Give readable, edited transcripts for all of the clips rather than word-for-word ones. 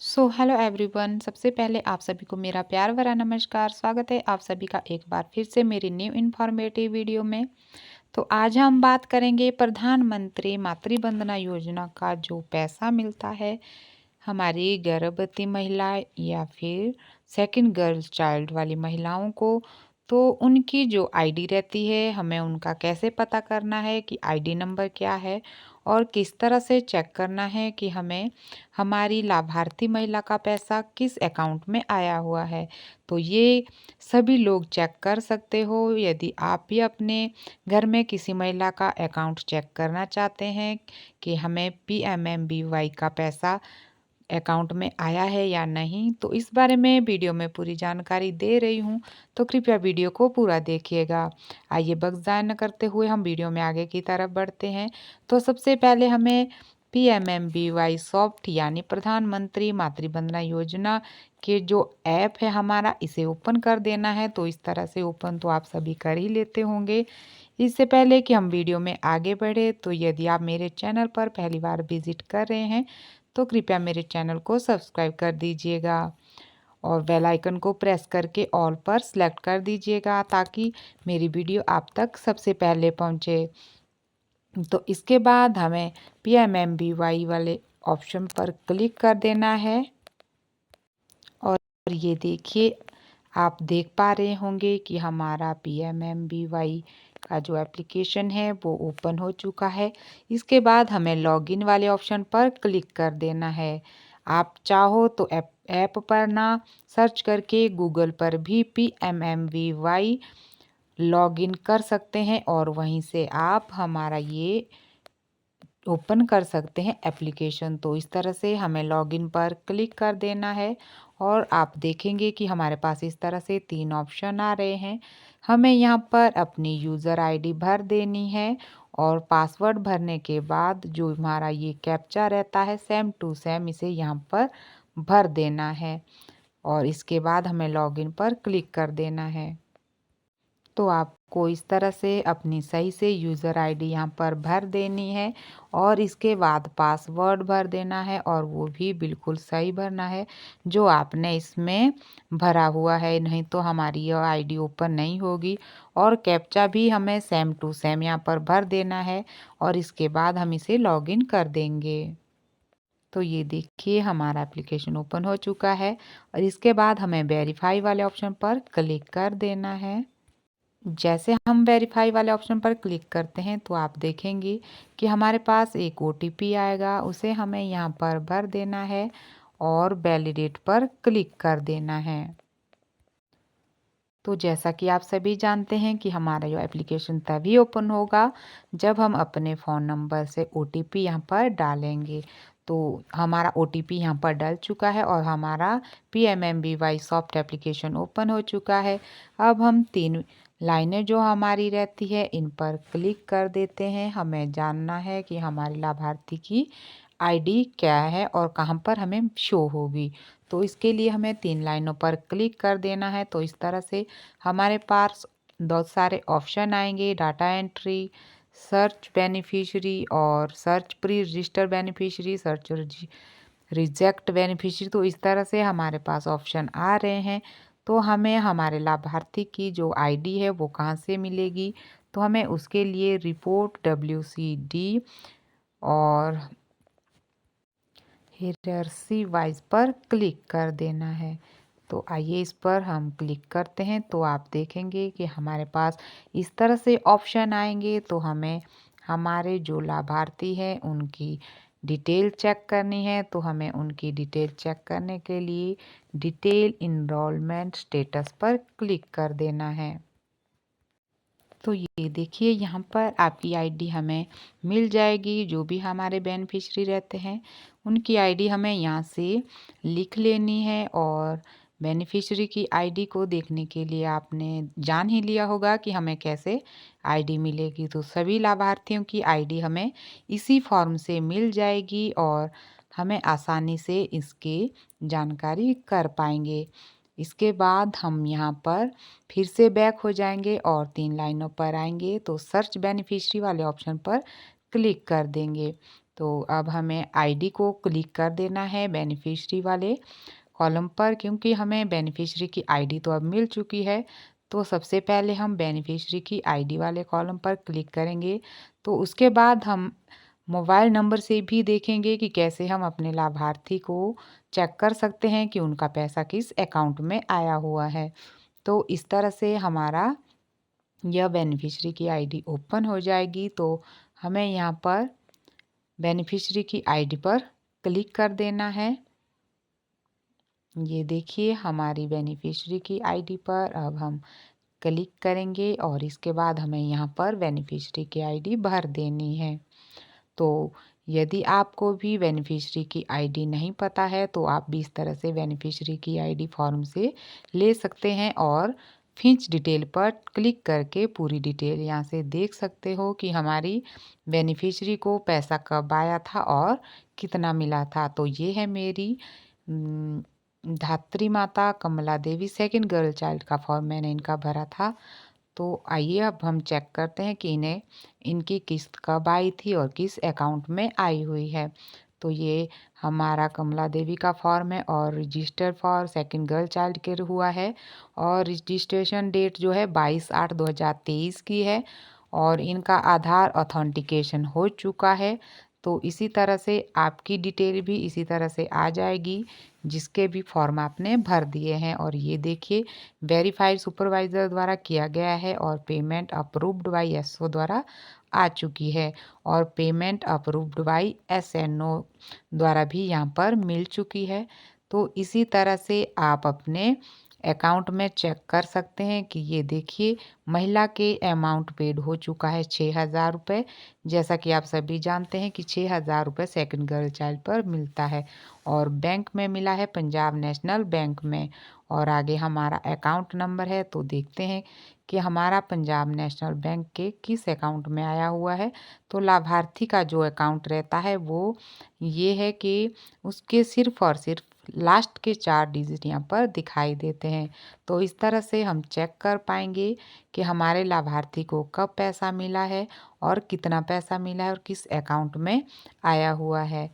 Hello everyone. सबसे पहले आप सभी को मेरा प्यार भरा नमस्कार। स्वागत है आप सभी का एक बार फिर से मेरी न्यू इन्फॉर्मेटिव वीडियो में। तो आज हम बात करेंगे प्रधानमंत्री मातृ वंदना योजना का जो पैसा मिलता है हमारी गर्भवती महिला या फिर सेकंड गर्ल चाइल्ड वाली महिलाओं को। तो उनकी जो आईडी रहती है हमें उनका कैसे पता करना है कि आईडी नंबर क्या है और किस तरह से चेक करना है कि हमें हमारी लाभार्थी महिला का पैसा किस अकाउंट में आया हुआ है। तो ये सभी लोग चेक कर सकते हो। यदि आप भी अपने घर में किसी महिला का अकाउंट चेक करना चाहते हैं कि हमें पीएमएमबीवाई का पैसा अकाउंट में आया है या नहीं, तो इस बारे में वीडियो में पूरी जानकारी दे रही हूँ। तो कृपया वीडियो को पूरा देखिएगा। आइए बस जाया न करते हुए हम वीडियो में आगे की तरफ बढ़ते हैं। तो सबसे पहले हमें पीएमएमबीवाई सॉफ्ट यानी प्रधानमंत्री मातृ वंदना योजना के जो ऐप है हमारा, इसे ओपन कर देना है। तो इस तरह से ओपन तो आप सभी कर ही लेते होंगे। इससे पहले कि हम वीडियो में आगे बढ़े, तो यदि आप मेरे चैनल पर पहली बार विजिट कर रहे हैं तो कृपया मेरे चैनल को सब्सक्राइब कर दीजिएगा और बेल आइकन को प्रेस करके ऑल पर सेलेक्ट कर दीजिएगा ताकि मेरी वीडियो आप तक सबसे पहले पहुंचे। तो इसके बाद हमें पीएमएमबीवाई वाले ऑप्शन पर क्लिक कर देना है और ये देखिए, आप देख पा रहे होंगे कि हमारा पीएमएमबीवाई का जो एप्लीकेशन है वो ओपन हो चुका है। इसके बाद हमें लॉगिन वाले ऑप्शन पर क्लिक कर देना है। आप चाहो तो ऐप पर ना सर्च करके गूगल पर भी पीएमएमबीवाई लॉगिन कर सकते हैं और वहीं से आप हमारा ये ओपन कर सकते हैं एप्लीकेशन। तो इस तरह से हमें लॉगिन पर क्लिक कर देना है और आप देखेंगे कि हमारे पास इस तरह से 3 ऑप्शन आ रहे हैं। हमें यहाँ पर अपनी यूज़र आईडी भर देनी है और पासवर्ड भरने के बाद जो हमारा ये कैप्चा रहता है सेम टू सेम इसे यहाँ पर भर देना है और इसके बाद हमें लॉगिन पर क्लिक कर देना है। तो आपको इस तरह से अपनी सही से यूज़र आईडी यहाँ पर भर देनी है और इसके बाद पासवर्ड भर देना है और वो भी बिल्कुल सही भरना है जो आपने इसमें भरा हुआ है, नहीं तो हमारी यह आईडी ओपन नहीं होगी। और कैप्चा भी हमें सेम टू सेम यहाँ पर भर देना है और इसके बाद हम इसे लॉगिन कर देंगे। तो ये देखिए हमारा एप्लीकेशन ओपन हो चुका है और इसके बाद हमें वेरीफाई वाले ऑप्शन पर क्लिक कर देना है। जैसे हम वेरीफाई वाले ऑप्शन पर क्लिक करते हैं तो आप देखेंगे कि हमारे पास एक ओटीपी आएगा, उसे हमें यहाँ पर भर देना है और वैलिडेट पर क्लिक कर देना है। तो जैसा कि आप सभी जानते हैं कि हमारा ये एप्लीकेशन तभी ओपन होगा जब हम अपने फ़ोन नंबर से ओटीपी यहाँ पर डालेंगे। तो हमारा ओटीपी यहाँ पर डल चुका है और हमारा पीएमएमबीवाई सॉफ्ट एप्लीकेशन ओपन हो चुका है। अब हम 3 लाइनें जो हमारी रहती है इन पर क्लिक कर देते हैं। हमें जानना है कि हमारे लाभार्थी की आईडी क्या है और कहाँ पर हमें शो होगी। तो इसके लिए हमें 3 लाइनों पर क्लिक कर देना है। तो इस तरह से हमारे पास बहुत सारे ऑप्शन आएंगे, डाटा एंट्री, सर्च बेनिफिशियरी और search pre register beneficiary, search reject beneficiary. तो इस तरह से हमारे पास ऑप्शन आ रहे हैं। तो हमें हमारे लाभार्थी की जो आईडी है वो कहाँ से मिलेगी, तो हमें उसके लिए रिपोर्ट WCD और हियरआर्ची वाइज पर क्लिक कर देना है। तो आइए इस पर हम क्लिक करते हैं तो आप देखेंगे कि हमारे पास इस तरह से ऑप्शन आएंगे। तो हमें हमारे जो लाभार्थी हैं उनकी डिटेल चेक करनी है। तो हमें उनकी डिटेल चेक करने के लिए डिटेल इनरोलमेंट स्टेटस पर क्लिक कर देना है। तो ये देखिए यहाँ पर आपकी आईडी हमें मिल जाएगी। जो भी हमारे बेनिफिशियरी रहते हैं उनकी आईडी हमें यहाँ से लिख लेनी है और बेनिफिशियरी की आईडी को देखने के लिए आपने जान ही लिया होगा कि हमें कैसे आईडी मिलेगी। तो सभी लाभार्थियों की आईडी हमें इसी फॉर्म से मिल जाएगी और हमें आसानी से इसकी जानकारी कर पाएंगे। इसके बाद हम यहाँ पर फिर से बैक हो जाएंगे और 3 लाइनों पर आएंगे तो सर्च बेनिफिशियरी वाले ऑप्शन पर क्लिक कर देंगे। तो अब हमें आईडी को क्लिक कर देना है बेनिफिशरी वाले कॉलम पर, क्योंकि हमें बेनिफिशरी की आईडी तो अब मिल चुकी है। तो सबसे पहले हम बेनिफिशरी की आईडी वाले कॉलम पर क्लिक करेंगे। तो उसके बाद हम मोबाइल नंबर से भी देखेंगे कि कैसे हम अपने लाभार्थी को चेक कर सकते हैं कि उनका पैसा किस अकाउंट में आया हुआ है। तो इस तरह से हमारा यह बेनिफिशरी की आईडी ओपन हो जाएगी। तो हमें यहाँ पर बेनिफिशरी की आईडी पर क्लिक कर देना है। ये देखिए हमारी बेनिफिशरी की आईडी पर अब हम क्लिक करेंगे और इसके बाद हमें यहाँ पर बेनिफिशरी की आईडी भर देनी है। तो यदि आपको भी बेनिफिशरी की आईडी नहीं पता है तो आप भी इस तरह से बेनिफिशरी की आईडी फॉर्म से ले सकते हैं और फिंच डिटेल पर क्लिक करके पूरी डिटेल यहाँ से देख सकते हो कि हमारी बेनिफिशरी को पैसा कब आया था और कितना मिला था। तो ये है मेरी धात्री माता कमला देवी सेकंड गर्ल चाइल्ड का फॉर्म मैंने इनका भरा था। तो आइए अब हम चेक करते हैं कि इन्हें इनकी किस्त कब आई थी और किस अकाउंट में आई हुई है। तो ये हमारा कमला देवी का फॉर्म है और register for second girl child के हुआ है और रजिस्ट्रेशन डेट जो है 22/8/2023 की है और इनका आधार ऑथेंटिकेशन हो चुका है। तो इसी तरह से आपकी डिटेल भी इसी तरह से आ जाएगी जिसके भी फॉर्म आपने भर दिए हैं। और ये देखिए वेरीफाइड सुपरवाइज़र द्वारा किया गया है और पेमेंट अप्रूव्ड बाय एसओ द्वारा आ चुकी है और पेमेंट अप्रूव्ड बाय एसएनओ द्वारा भी यहाँ पर मिल चुकी है। तो इसी तरह से आप अपने अकाउंट में चेक कर सकते हैं कि ये देखिए महिला के अमाउंट पेड हो चुका है 6,000 रुपये। जैसा कि आप सभी जानते हैं कि 6,000 रुपये सेकंड गर्ल चाइल्ड पर मिलता है और बैंक में मिला है पंजाब नेशनल बैंक में। और आगे हमारा अकाउंट नंबर है। तो देखते हैं कि हमारा पंजाब नेशनल बैंक के किस अकाउंट में आया हुआ है। तो लाभार्थी का जो अकाउंट रहता है वो ये है कि उसके सिर्फ और सिर्फ लास्ट के 4 डिजिट यहाँ पर दिखाई देते हैं। तो इस तरह से हम चेक कर पाएंगे कि हमारे लाभार्थी को कब पैसा मिला है और कितना पैसा मिला है और किस अकाउंट में आया हुआ है।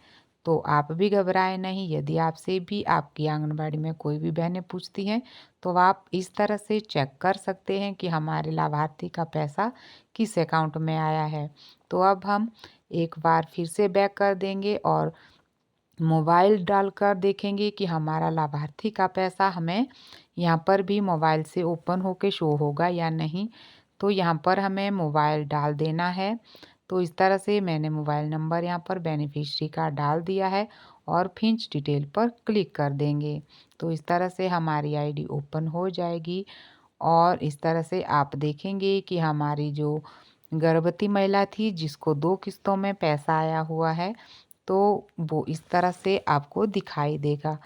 तो आप भी घबराएं नहीं। यदि आपसे भी आपकी आंगनबाड़ी में कोई भी बहनें पूछती हैं तो आप इस तरह से चेक कर सकते हैं कि हमारे लाभार्थी का पैसा किस अकाउंट में आया है। तो अब हम एक बार फिर से बैक कर देंगे और मोबाइल डालकर देखेंगे कि हमारा लाभार्थी का पैसा हमें यहाँ पर भी मोबाइल से ओपन होके शो होगा या नहीं। तो यहाँ पर हमें मोबाइल डाल देना है। तो इस तरह से मैंने मोबाइल नंबर यहाँ पर बेनिफिशरी का डाल दिया है और फिंच डिटेल पर क्लिक कर देंगे। तो इस तरह से हमारी आईडी ओपन हो जाएगी और इस तरह से आप देखेंगे कि हमारी जो गर्भवती महिला थी जिसको 2 किस्तों में पैसा आया हुआ है तो वो इस तरह से आपको दिखाई देगा।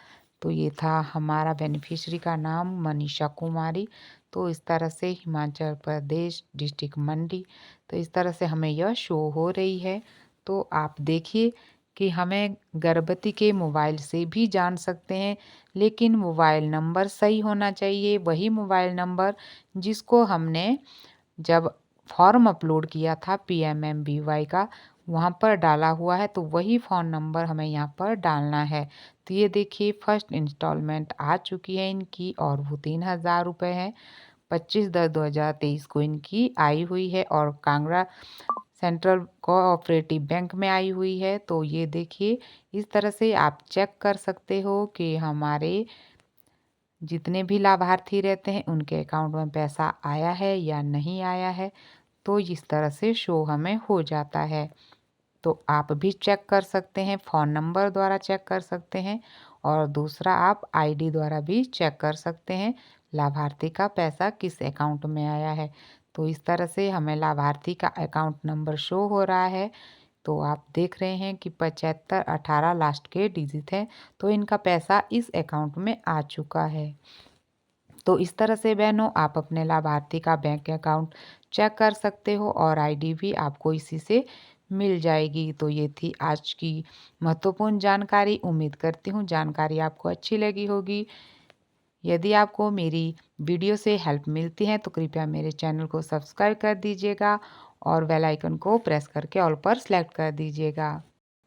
तो ये था हमारा बेनिफिशरी का नाम मनीषा कुमारी। तो इस तरह से हिमाचल प्रदेश डिस्ट्रिक्ट मंडी। तो इस तरह से हमें यह शो हो रही है। तो आप देखिए कि हमें गर्भवती के मोबाइल से भी जान सकते हैं, लेकिन मोबाइल नंबर सही होना चाहिए। वही मोबाइल नंबर जिसको हमने जब फॉर्म अपलोड किया था पीएमएमबीवाई का वहाँ पर डाला हुआ है। तो वही फ़ोन नंबर हमें यहाँ पर डालना है। तो ये देखिए फर्स्ट इंस्टॉलमेंट आ चुकी है इनकी और वो 3,000 रुपये है। 25/10/2023 को इनकी आई हुई है और कांगड़ा सेंट्रल कोऑपरेटिव बैंक में आई हुई है। तो ये देखिए इस तरह से आप चेक कर सकते हो कि हमारे जितने भी लाभार्थी रहते हैं उनके अकाउंट में पैसा आया है या नहीं आया है। तो इस तरह से शो हमें हो जाता है। तो आप भी चेक कर सकते हैं, फ़ोन नंबर द्वारा चेक कर सकते हैं और दूसरा आप आईडी द्वारा भी चेक कर सकते हैं लाभार्थी का पैसा किस अकाउंट में आया है। तो इस तरह से हमें लाभार्थी का अकाउंट नंबर शो हो रहा है। तो आप देख रहे हैं कि 7518 लास्ट के डिजिट है। तो इनका पैसा इस अकाउंट में आ चुका है। तो इस तरह से बहनों आप अपने लाभार्थी का बैंक अकाउंट चेक कर सकते हो और आईडी भी आपको इसी से मिल जाएगी। तो ये थी आज की महत्वपूर्ण जानकारी। उम्मीद करती हूँ जानकारी आपको अच्छी लगी होगी। यदि आपको मेरी वीडियो से हेल्प मिलती है तो कृपया मेरे चैनल को सब्सक्राइब कर दीजिएगा और बेल आइकन को प्रेस करके ऑल पर सेलेक्ट कर दीजिएगा।